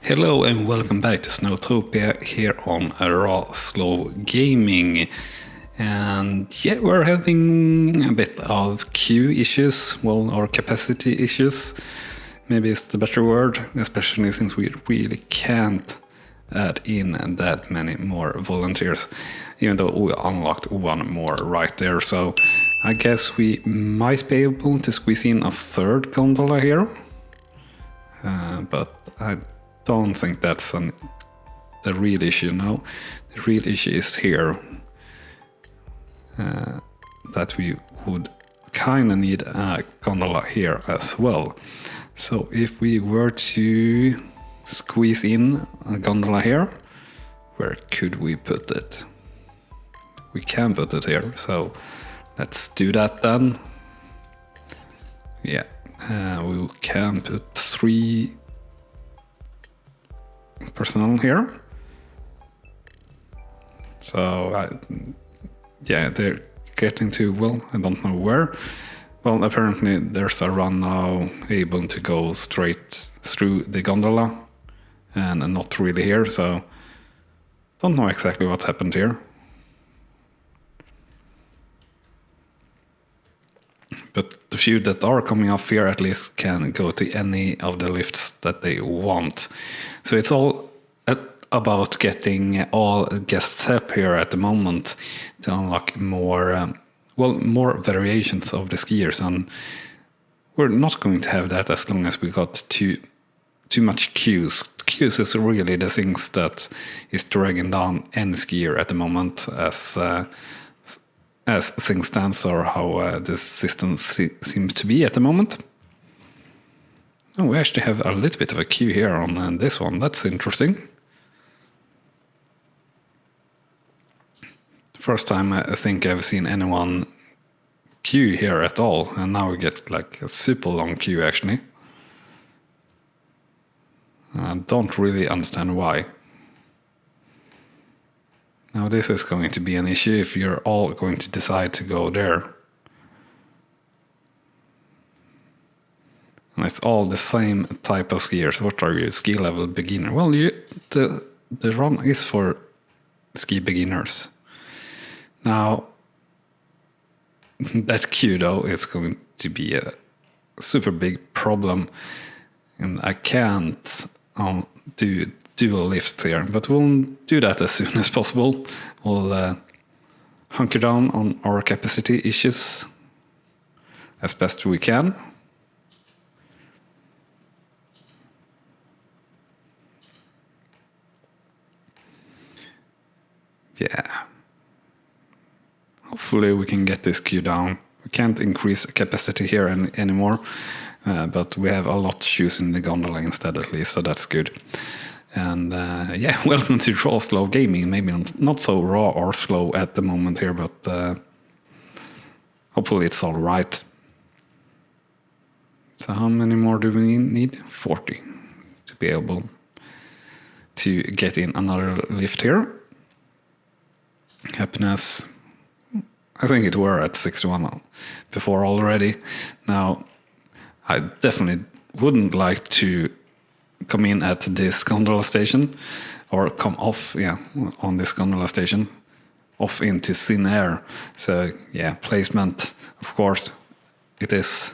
Hello and welcome back to SnowTopia here on RawSlowGaming. And yeah, we're having a bit of queue issues, or capacity issues, maybe it's the better word, especially since we really can't add in that many more volunteers, even though we unlocked one more right there. So I guess we might be able to squeeze in a third gondola here, but I don't think that's the real issue. No, the real issue is here, that we would kind of need a gondola here as well. So if we were to squeeze in a gondola here, where could we put it? We can put it here, so let's do that then. Yeah, we can put 3 personnel here. So yeah, they're getting to, well, I don't know where. Well, apparently there's a run now able to go straight through the gondola and not really here, so don't know exactly what happened here. But the few that are coming off here at least can go to any of the lifts that they want. So it's all about getting all guests up here at the moment to unlock more, more variations of the skiers. And we're not going to have that as long as we got too much queues. Queues is really the things that is dragging down any skier at the moment, as things stands, or how the system seems to be at the moment. Oh, we actually have a little bit of a queue here on this one. That's interesting. First time I think I've seen anyone queue here at all, and now we get like a super long queue actually. I don't really understand why. Now this is going to be an issue if you're all going to decide to go there. And it's all the same type of skiers. What are you? Ski level beginner? Well, the run is for ski beginners. Now, that queue though is going to be a super big problem. And I can't do dual lifts here, but we'll do that as soon as possible. We'll hunker down on our capacity issues as best we can. Yeah. Hopefully we can get this queue down. We can't increase capacity here anymore, but we have a lot to choose in the gondola instead at least, so that's good. And yeah, welcome to RawSlowGaming. Maybe not so raw or slow at the moment here, but hopefully it's all right. So how many more do we need? 40 to be able to get in another lift here. Happiness, I think it were at 61 before already. Now, I definitely wouldn't like to come in at this gondola station, or come off, on this gondola station, off into thin air. So yeah, placement, of course, it is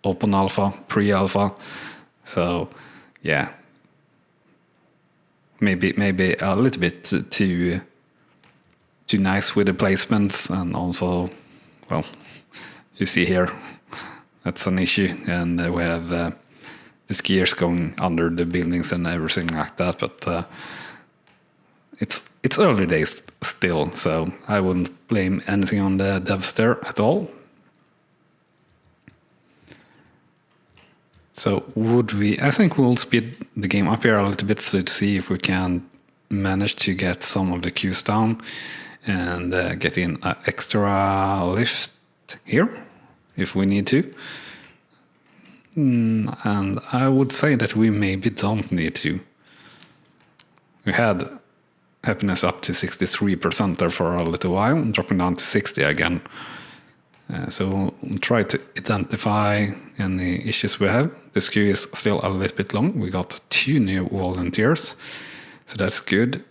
open alpha, pre-alpha. So yeah, maybe a little bit too nice with the placements, and also, well, you see here, that's an issue, and we have the skiers going under the buildings and everything like that, but it's early days still, so I wouldn't blame anything on the devs there at all. So I think we'll speed the game up here a little bit to see if we can manage to get some of the queues down and get in an extra lift here if we need to. And I would say that we maybe don't need to. We had happiness up to 63% there for a little while, dropping down to 60 again. So we'll try to identify any issues we have. This queue is still a little bit long. We got 2 new volunteers, so that's good.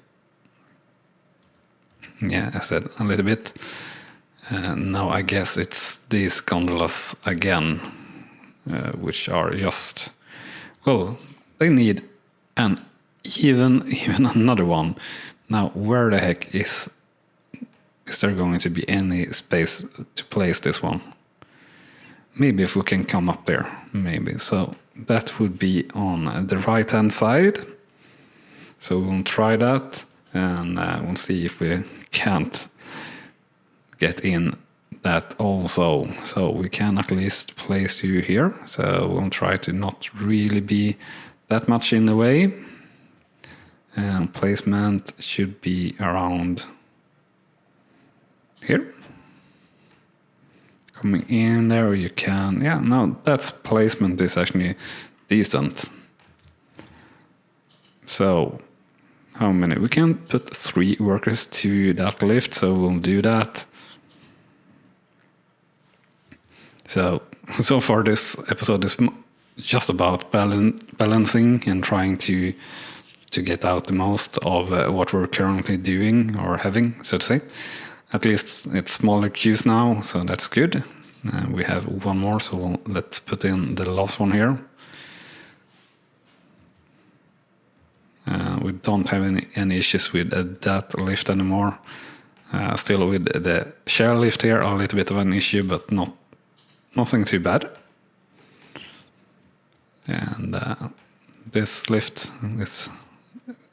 Yeah, I said a little bit. Now I guess it's these gondolas again, which are just, well, they need an even another one. Now, where the heck is there going to be any space to place this one? Maybe if we can come up there, maybe. So that would be on the right hand side. So we'll try that, and we'll see if we can't get in that also. So we can at least place you here. So we'll try to not really be that much in the way. And placement should be around here. Coming in there, you can, yeah, no, that's placement is actually decent. So how many? We can put 3 workers to that lift, so we'll do that. So far this episode is just about balancing and trying to get out the most of what we're currently doing or having, so to say. At least it's smaller queues now, so that's good. We have 1 more, so let's put in the last one here. We don't have any issues with that lift anymore. Still with the share lift here, a little bit of an issue, but nothing too bad. And this lift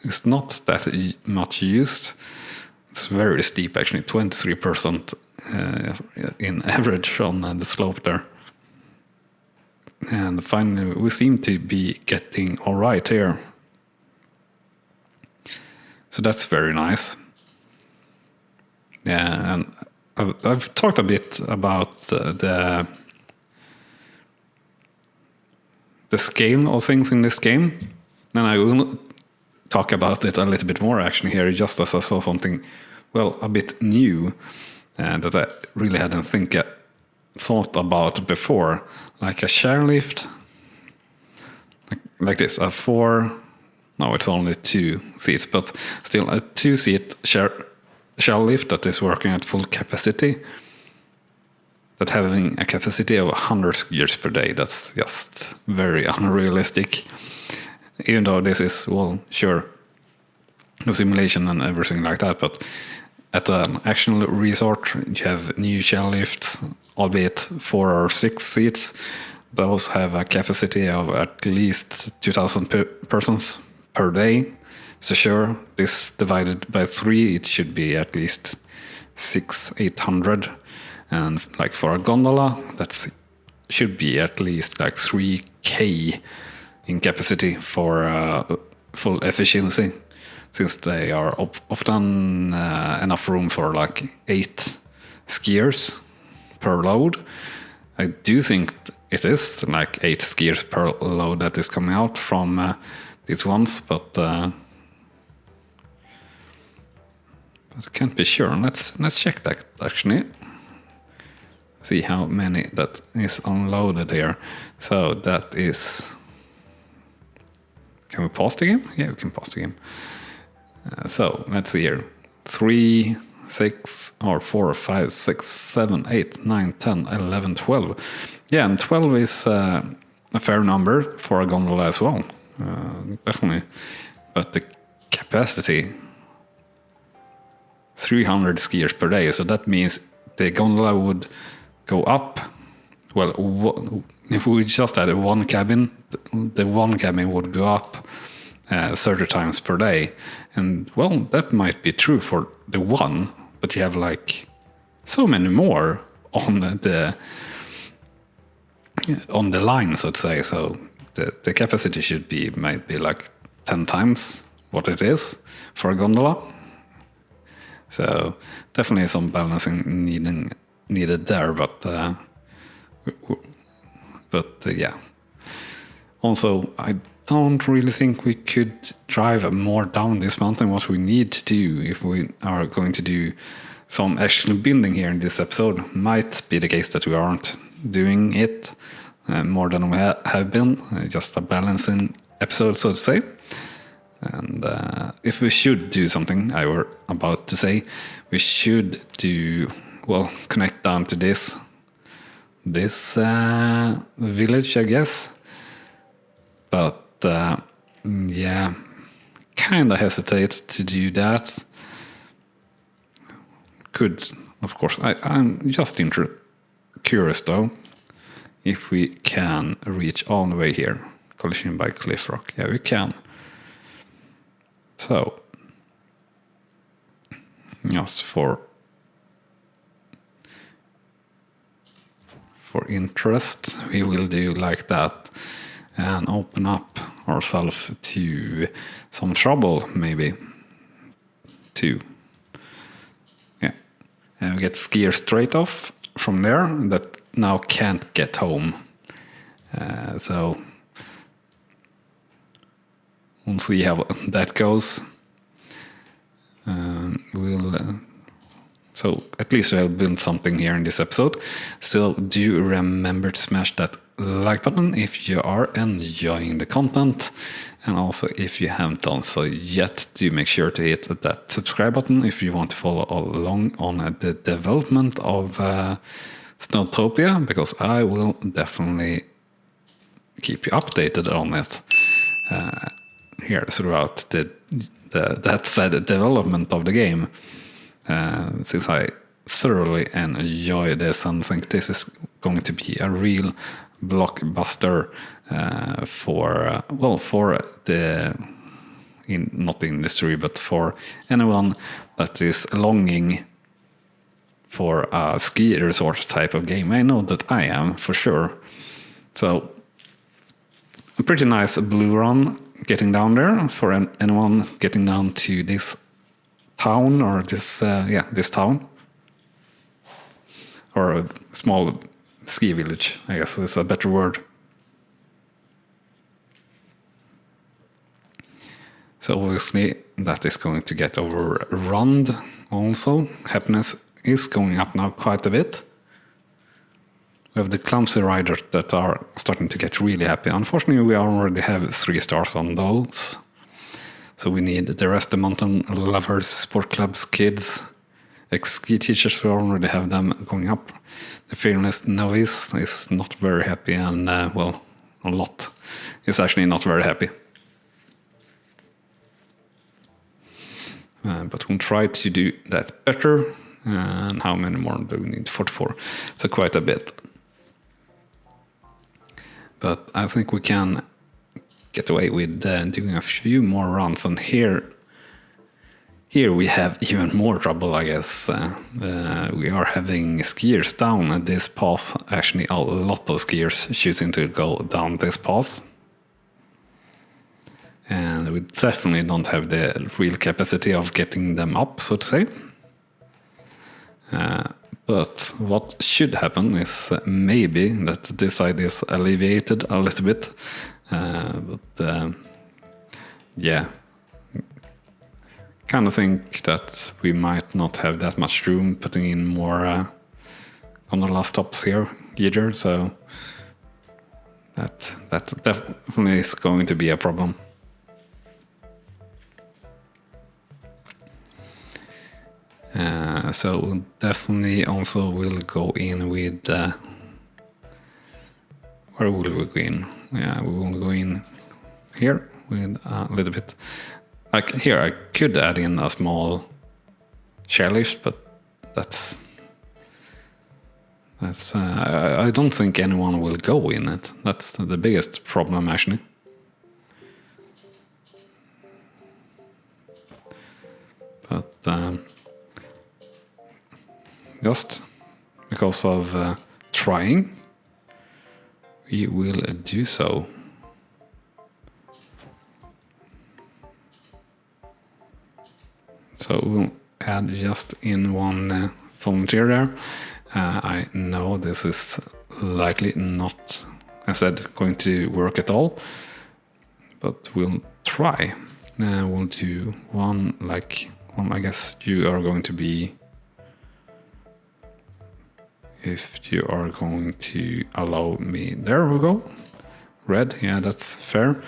is not that much used. It's very steep, actually, 23% in average on the slope there. And finally, we seem to be getting all right here. So that's very nice. Yeah, and I've talked a bit about the scale of things in this game, and I will talk about it a little bit more actually here, just as I saw something, well, a bit new that I really hadn't thought about before, like a share lift, like this, no, it's only 2 seats, but still a 2-seat share lift that is working at full capacity, that having a capacity of 100 skiers per day, that's just very unrealistic. Even though this is, well, sure, a simulation and everything like that, but at an actual resort, you have new shell lifts, albeit 4 or 6 seats. Those have a capacity of at least 2,000 persons per day. So sure, this divided by 3, it should be at least 800. And like for a gondola, that should be at least like 3K in capacity for full efficiency, since they are often enough room for like 8 skiers per load. I do think it is like 8 skiers per load that is coming out from these ones, but I can't be sure. Let's check that actually. See how many that is unloaded here. So that is. Can we pause the game? Yeah, we can pause the game. So let's see here. 3, 6, or 4, 5, 6, 7, 8, 9, 10, 11, 12. Yeah, and 12 is a fair number for a gondola as well. Definitely. But the capacity, 300 skiers per day. So that means the gondola would go up. Well, if we just had 1 cabin, the 1 cabin would go up 30 times per day. And well, that might be true for the 1, but you have like so many more on the line, so to say. So the capacity should be maybe like 10 times what it is for a gondola. So definitely some balancing needed there, but yeah. Also, I don't really think we could drive more down this mountain. What we need to do, if we are going to do some actual building here in this episode, might be the case that we aren't doing it. more than we have been. Just a balancing episode, so to say. And if we should do something, I were about to say, we should do, well, connect down to this village, I guess. But yeah, kind of hesitate to do that. Could, of course, I'm just curious though, if we can reach all the way here. Collision by Cliff Rock. Yeah, we can. So, just for interest, we will do like that and open up ourselves to some trouble, maybe. Too. Yeah. And we get skier straight off from there that now can't get home. So we'll see how that goes. So at least we have built something here in this episode. So do remember to smash that like button if you are enjoying the content. And also if you haven't done so yet, do make sure to hit that subscribe button if you want to follow along on the development of SnowTopia, because I will definitely keep you updated on it here throughout that said development of the game. Since I thoroughly enjoy this and think this is going to be a real blockbuster for the not the industry, but for anyone that is longing for a ski resort type of game. I know that I am for sure. So a pretty nice blue run getting down there for anyone getting down to this town or this town, or a small ski village, I guess is a better word. So obviously that is going to get overrun also. Happiness is going up now quite a bit. We have the clumsy riders that are starting to get really happy. Unfortunately, we already have 3 stars on those. So we need the rest of the mountain lovers, sport clubs, kids, ex-ski teachers. We already have them going up. The fearless novice is not very happy, and a lot is actually not very happy. But we'll try to do that better. And how many more do we need? 44. So quite a bit. But I think we can get away with doing a few more runs. And here we have even more trouble, I guess. We are having skiers down at this pass. Actually, a lot of skiers choosing to go down this pass. And we definitely don't have the real capacity of getting them up, so to say. But what should happen is maybe that this side is alleviated a little bit. Yeah, kind of think that we might not have that much room putting in more gondola stops here either. So that definitely is going to be a problem. So we'll definitely also will go in with where will we go in? Yeah, we will go in here with a little bit. Like here, I could add in a small chairlift, but that's I don't think anyone will go in it. That's the biggest problem, actually. But just because of trying, we will do so. So we'll add just in one volunteer there. I know this is likely not, as I said, going to work at all, but we'll try. We'll do one, I guess you are going to be... if you are going to allow me. There we go. Red, yeah, that's fair.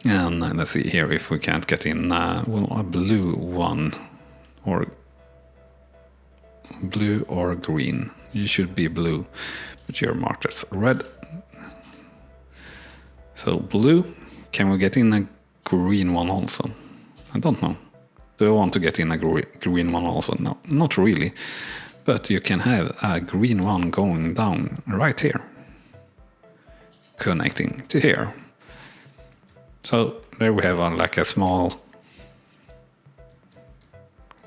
And let's see here if we can't get in well, a blue one, or blue or green. You should be blue, but you're marked as red. So blue. Can we get in a green one also? I don't know. Do I want to get in a green one also? No, not really. But you can have a green one going down right here, connecting to here. So there we have like a small,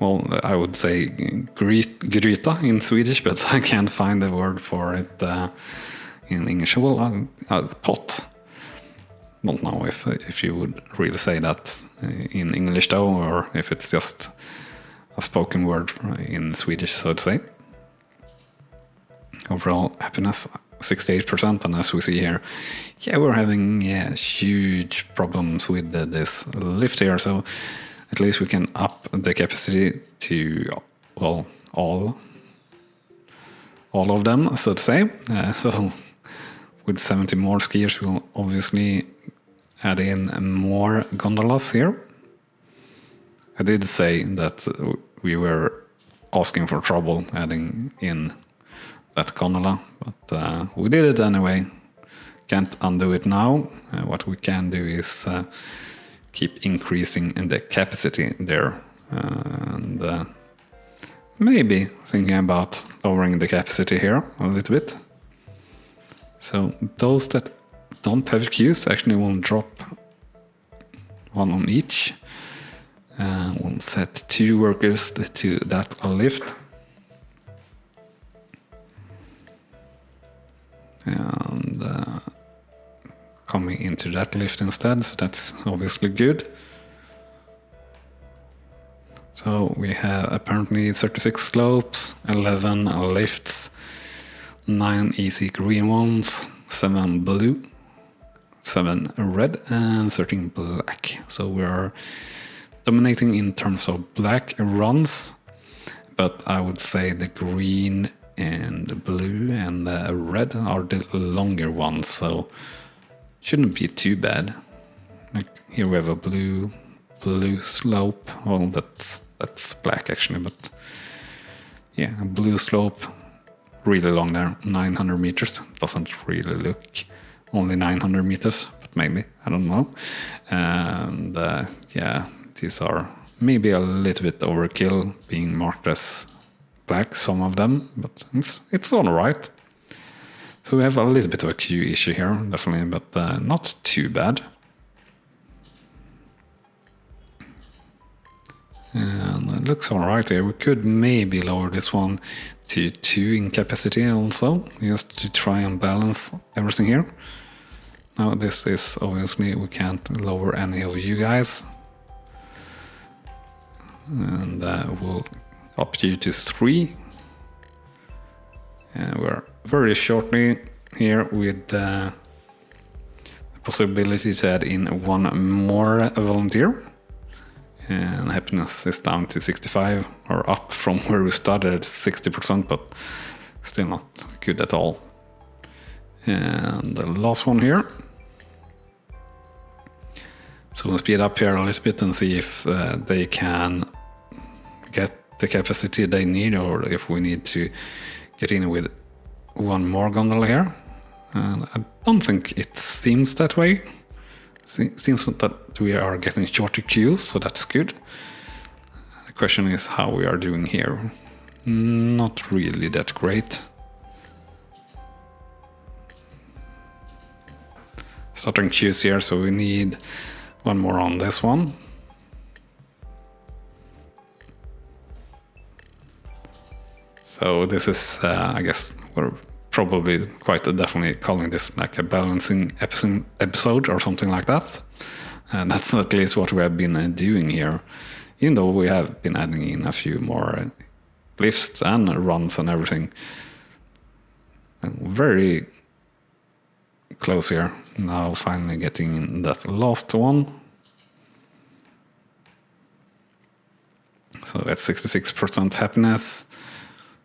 well, I would say gryta in Swedish, but I can't find the word for it in English. Well, a pot. Don't know if you would really say that in English though, or if it's just a spoken word in Swedish, so to say. Overall happiness 68%, and as we see here, yeah, we're having huge problems with this lift here, so at least we can up the capacity to, well, all of them, so to say. So with 70 more skiers, we'll obviously add in more gondolas here. I did say that we were asking for trouble adding in that gondola, but we did it anyway. Can't undo it now. What we can do is keep increasing the capacity there, and maybe thinking about lowering the capacity here a little bit. So those that don't have queues actually will drop one on each. We'll set 2 workers to that lift. And coming into that lift instead, so that's obviously good. So we have apparently 36 slopes, 11 lifts, 9 easy green ones, 7 blue, 7 red, and 13 black. So we are dominating in terms of black runs, but I would say the green and the blue and the red are the longer ones, so shouldn't be too bad. Like here we have a blue slope. Well, that's black actually, but yeah, a blue slope, really long there, 900 meters. Doesn't really look only 900 meters, but maybe, I don't know. And yeah, these are maybe a little bit overkill being marked as black, some of them, but it's all right. So we have a little bit of a queue issue here, definitely, but not too bad. And it looks all right here. We could maybe lower this one to 2 in capacity also, just to try and balance everything here. Now this is obviously, we can't lower any of you guys. And we'll up you to 3. And we're very shortly here with the possibility to add in 1 more volunteer. And happiness is down to 65, or up from where we started at 60%, but still not good at all. And the last one here. So we'll speed up here a little bit and see if they can get the capacity they need, or if we need to get in with 1 more gondola here. And I don't think it seems that way. It seems that we are getting shorter queues, so that's good. The question is how we are doing here. Not really that great. Starting queues here, so we need 1 more on this one. So this is, I guess, we're probably quite definitely calling this like a balancing episode or something like that. And that's at least what we have been doing here, even though we have been adding in a few more lifts and runs and everything. And very close here. Now finally getting in that last one. So at 66% happiness.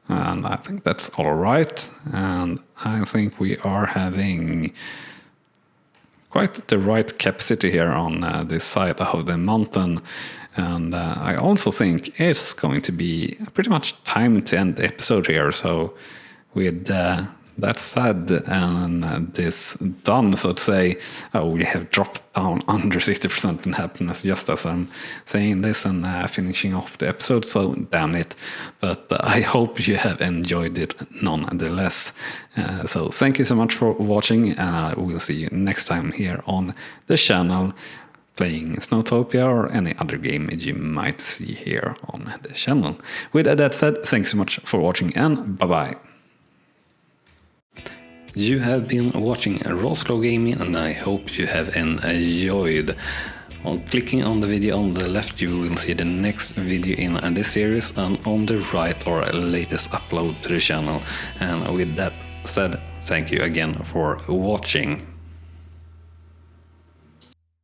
and I think that's all right. And I think we are having quite the right capacity here on this side of the mountain. And I also think it's going to be pretty much time to end the episode here. So with that said, and this done, so to say, we have dropped down under 60% in happiness just as I'm saying this and finishing off the episode, so damn it. But I hope you have enjoyed it nonetheless. So thank you so much for watching, and I will see you next time here on the channel, playing SnowTopia or any other game you might see here on the channel. With that said, thanks so much for watching, and bye-bye. You have been watching RawSlowGaming, and I hope you have enjoyed. On clicking on the video on the left, you will see the next video in this series, and on the right our latest upload to the channel. And with that said, thank you again for watching.